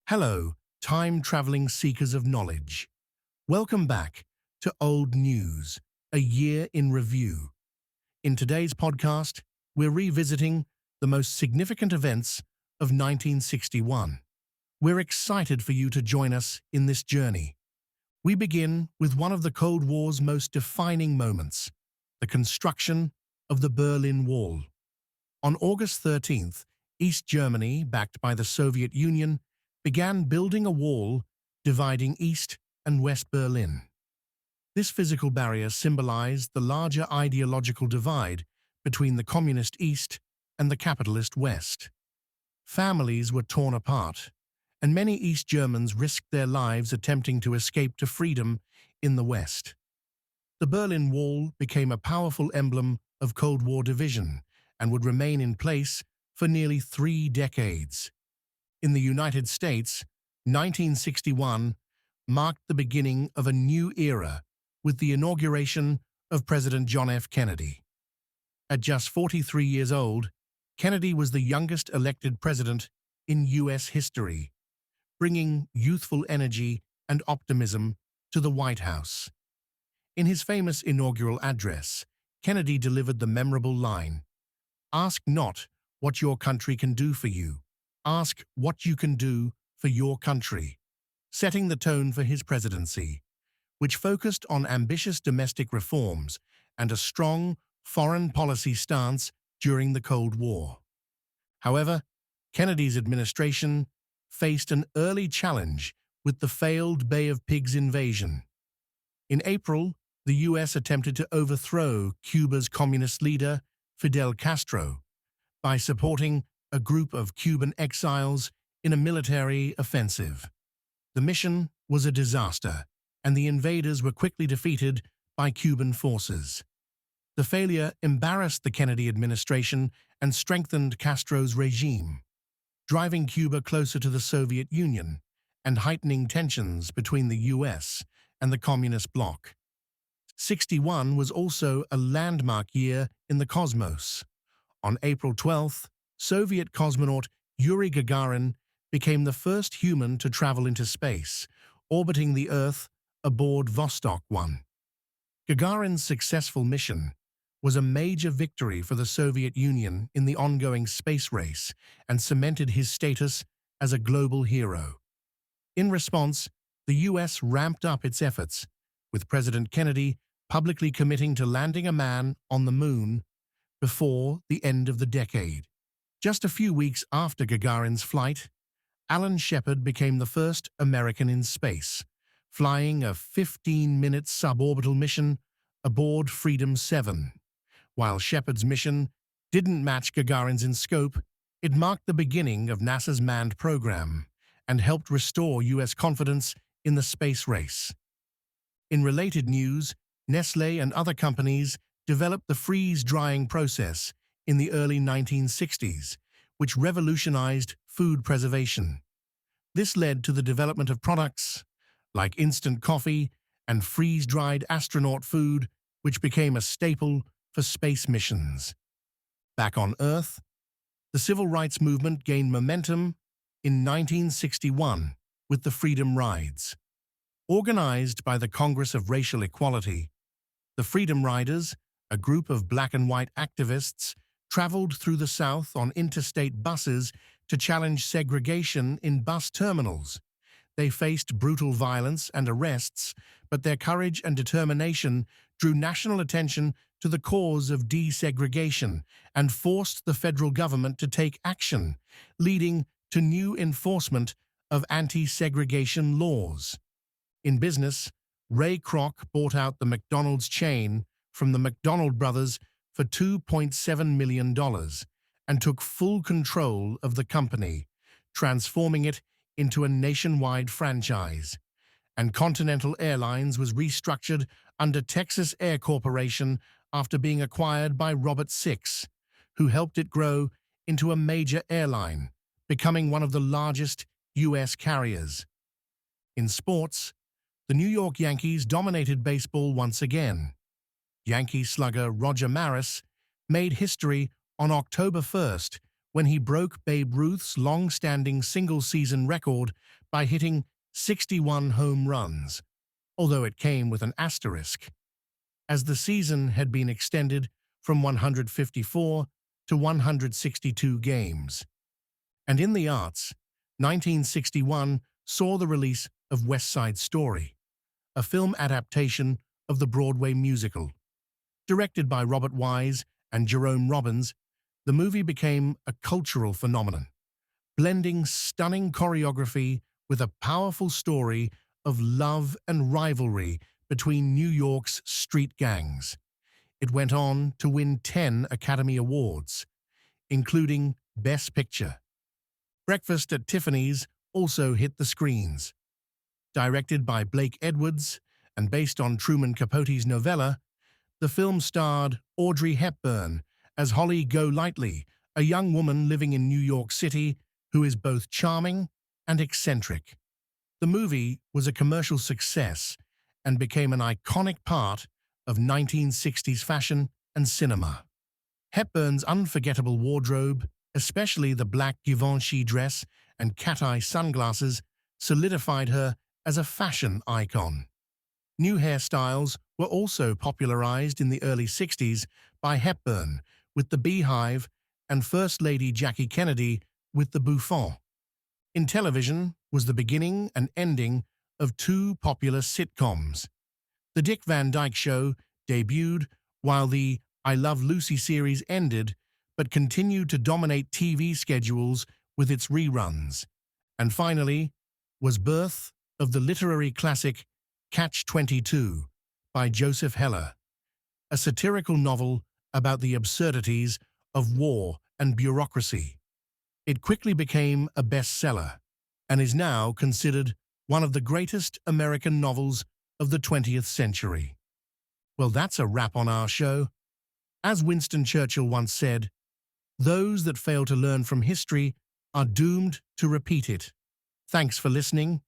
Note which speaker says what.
Speaker 1: Hello, time-traveling seekers of knowledge. Welcome back to Old News, a year in review. In today's podcast, we're revisiting the most significant events of 1961. We're excited for you to join us in this journey. We begin with one of the Cold War's most defining moments, the construction of the Berlin Wall. On August 13th, East Germany, backed by the Soviet Union, began building a wall dividing East and West Berlin. This physical barrier symbolized the larger ideological divide between the communist East and the capitalist West. Families were torn apart, and many East Germans risked their lives attempting to escape to freedom in the West. The Berlin Wall became a powerful emblem of Cold War division and would remain in place for nearly 3 decades. In the United States, 1961 marked the beginning of a new era with the inauguration of President John F. Kennedy. At just 43 years old, Kennedy was the youngest elected president in U.S. history, bringing youthful energy and optimism to the White House. In his famous inaugural address, Kennedy delivered the memorable line, "Ask not what your country can do for you. Ask what you can do for your country," setting the tone for his presidency, which focused on ambitious domestic reforms and a strong foreign policy stance during the Cold War. However, Kennedy's administration faced an early challenge with the failed Bay of Pigs invasion. In April, the U.S. attempted to overthrow Cuba's communist leader, Fidel Castro, by supporting a group of Cuban exiles in a military offensive. The mission was a disaster, and the invaders were quickly defeated by Cuban forces. The failure embarrassed the Kennedy administration and strengthened Castro's regime, driving Cuba closer to the Soviet Union and heightening tensions between the U.S. and the Communist bloc. 61 was also a landmark year in the cosmos. On April 12th, Soviet cosmonaut Yuri Gagarin became the first human to travel into space, orbiting the Earth aboard Vostok 1. Gagarin's successful mission was a major victory for the Soviet Union in the ongoing space race and cemented his status as a global hero. In response, the U.S. ramped up its efforts, with President Kennedy publicly committing to landing a man on the moon before the end of the decade. Just a few weeks after Gagarin's flight, Alan Shepard became the first American in space, flying a 15-minute suborbital mission aboard Freedom 7. While Shepard's mission didn't match Gagarin's in scope, it marked the beginning of NASA's manned program and helped restore U.S. confidence in the space race. In related news, Nestlé and other companies developed the freeze-drying process in the early 1960s, which revolutionized food preservation. This led to the development of products like instant coffee and freeze-dried astronaut food, which became a staple for space missions. Back on Earth, the civil rights movement gained momentum in 1961 with the Freedom Rides. Organized by the Congress of Racial Equality, the Freedom Riders, a group of black and white activists, traveled through the South on interstate buses to challenge segregation in bus terminals. They faced brutal violence and arrests, but their courage and determination drew national attention to the cause of desegregation and forced the federal government to take action, leading to new enforcement of anti-segregation laws. In business, Ray Kroc bought out the McDonald's chain from the McDonald brothers for $2.7 million and took full control of the company, transforming it into a nationwide franchise. And Continental Airlines was restructured under Texas Air Corporation after being acquired by Robert Six, who helped it grow into a major airline, becoming one of the largest U.S. carriers. In sports, the New York Yankees dominated baseball once again. Yankee slugger Roger Maris made history on October 1st when he broke Babe Ruth's long-standing single-season record by hitting 61 home runs, although it came with an asterisk, as the season had been extended from 154 to 162 games. And in the arts, 1961 saw the release of West Side Story, a film adaptation of the Broadway musical. Directed by Robert Wise and Jerome Robbins, the movie became a cultural phenomenon, blending stunning choreography with a powerful story of love and rivalry between New York's street gangs. It went on to win 10 Academy Awards, including Best Picture. Breakfast at Tiffany's also hit the screens. Directed by Blake Edwards and based on Truman Capote's novella, the film starred Audrey Hepburn as Holly Golightly, a young woman living in New York City who is both charming and eccentric. The movie was a commercial success and became an iconic part of 1960s fashion and cinema. Hepburn's unforgettable wardrobe, especially the black Givenchy dress and cat-eye sunglasses, solidified her as a fashion icon. New hairstyles were also popularized in the early 60s by Hepburn with the Beehive and First Lady Jackie Kennedy with the Bouffant. In television was the beginning and ending of two popular sitcoms. The Dick Van Dyke Show debuted while the I Love Lucy series ended, but continued to dominate TV schedules with its reruns. And finally was birth of the literary classic Catch-22 by Joseph Heller, a satirical novel about the absurdities of war and bureaucracy. It quickly became a bestseller and is now considered one of the greatest American novels of the 20th century. Well, that's a wrap on our show. As Winston Churchill once said, those that fail to learn from history are doomed to repeat it. Thanks for listening.